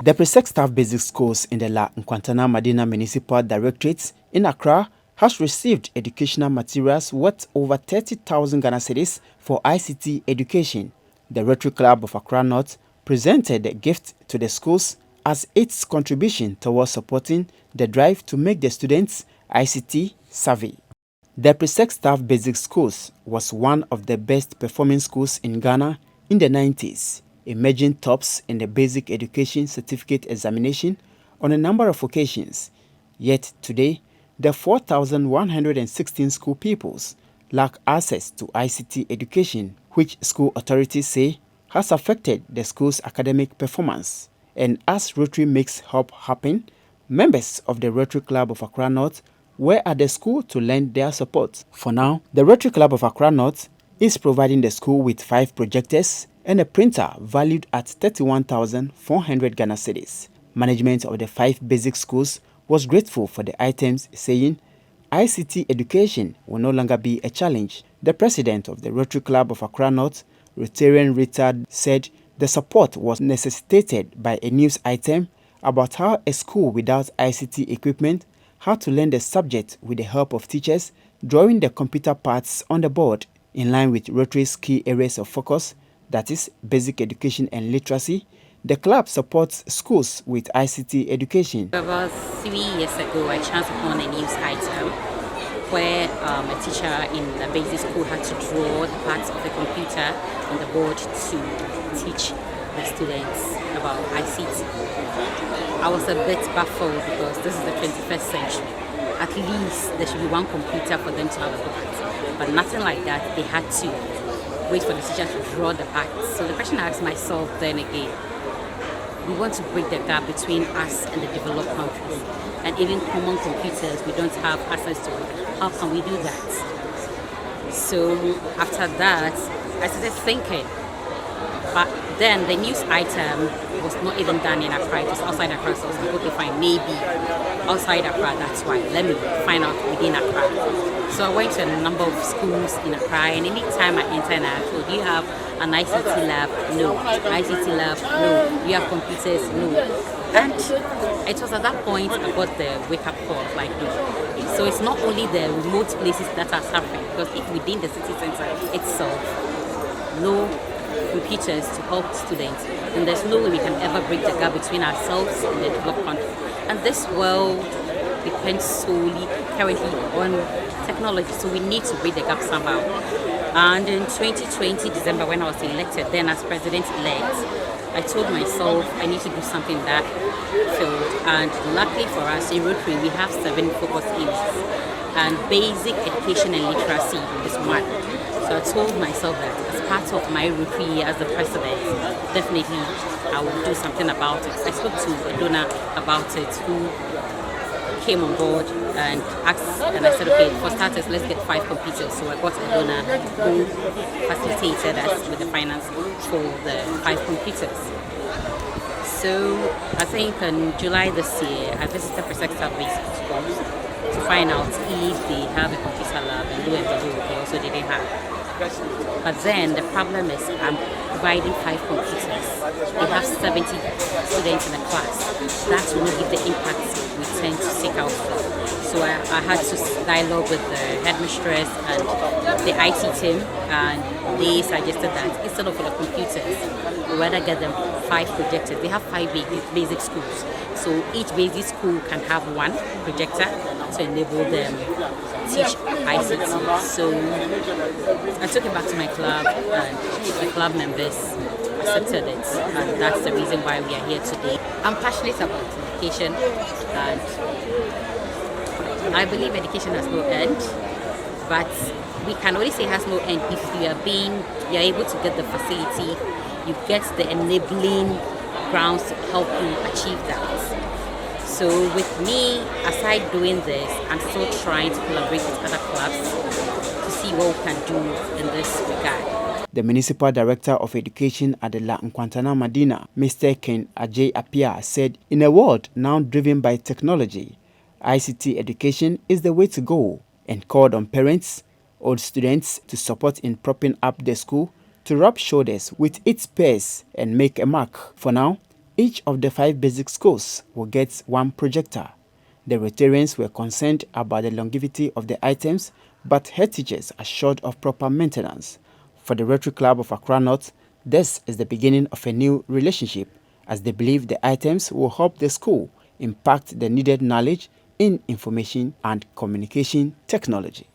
The Presec Staff Basic Schools in the La Nkwantana Madina Municipal Directorate in Accra has received educational materials worth over 30,000 Ghana cedis for ICT education. The Rotary Club of Accra-North presented the gift to the schools as its contribution towards supporting the drive to make the students ICT savvy. The Presec Staff Basic Schools was one of the best performing schools in Ghana in the 90s, emerging tops in the basic education certificate examination on a number of occasions. Yet today, the 4,116 school pupils lack access to ICT education, which school authorities say has affected the school's academic performance. And as Rotary makes help happen, members of the Rotary Club of Accra-North were at the school to lend their support. For now, the Rotary Club of Accra-North is providing the school with 5 projectors and a printer valued at 31,400 Ghana cedis. Management of the 5 basic schools was grateful for the items, saying ICT education will no longer be a challenge. The president of the Rotary Club of Accra-North, Rotarian Richard, said the support was necessitated by a news item about how a school without ICT equipment had to learn the subject with the help of teachers drawing the computer parts on the board. In line with Rotary's key areas of focus, that is basic education and literacy, the club supports schools with ICT education. About 3 years ago, I chanced upon a news item where a teacher in a basic school had to draw the parts of the computer on the board to teach the students about ICT. I was a bit baffled because this is the 21st century. At least there should be one computer for them to have a look at. But nothing like that. They had to wait for the teacher to draw the parts. So the question I asked myself then again, we want to break the gap between us and the developed countries. And even common computers, we don't have access to it. How can we do that? So after that, I started thinking. But then the news item was not even done in Accra, it was outside Accra. So I was like, okay, fine, maybe outside Accra, that's why. Let me find out within Accra. So I went to a number of schools in Accra, and any time I enter and I ask, do you have an ICT lab? No. ICT lab? No. Do you have computers? No. And it was at that point I got the wake-up call, like, no. So it's not only the remote places that are suffering, because if within the city center itself, no computers to help students, and there's no way we can ever break the gap between ourselves and the developed country. And this world depends solely currently on technology, so we need to break the gap somehow. And in 2020 December, when I was elected then as president-elect, I told myself I need to do something in that field. And luckily for us in Rotary, we have 7 focus areas, and basic education and literacy is one. So I told myself that as part of my Rotary as the president, definitely I will do something about it. I spoke to a donor about it who came on board and asked, and I said, okay, for starters, let's get 5 computers. So I got a donor who facilitated us with the finance for the 5 computers. So I think in July this year, I visited Presec Staff Basic Schools to find out if they have a computer lab, and lo and behold, they also didn't have. But then the problem is I'm providing 5 computers. They have 70 students in the class. That will not give the impact we tend to seek out for. So I had to dialogue with the headmistress and the IT team, and they suggested that instead of for the computers, we rather get them 5 projectors. They have 5 basic schools. So each basic school can have 1 projector to enable them teach ICT. So I took it back to my club, and the club members accepted it, and that's the reason why we are here today. I'm passionate about education, and I believe education has no end, but we can only say it has no end if you're able to get the facility, you get the enabling grounds to help you achieve that. So with me, aside doing this, I'm still trying to collaborate with other clubs to see what we can do in this regard. The Municipal Director of Education at the La Nkwantana Madina, Mr. Ken Ajay Apia, said, in a world now driven by technology, ICT education is the way to go, and called on parents, old students to support in propping up the school to rub shoulders with its peers and make a mark. For now, Each of the 5 basic schools will get 1 projector. The Rotarians were concerned about the longevity of the items, but head teachers assured of proper maintenance. For the Rotary Club of Accra-North, this is the beginning of a new relationship, as they believe the items will help the school impact the needed knowledge in information and communication technology.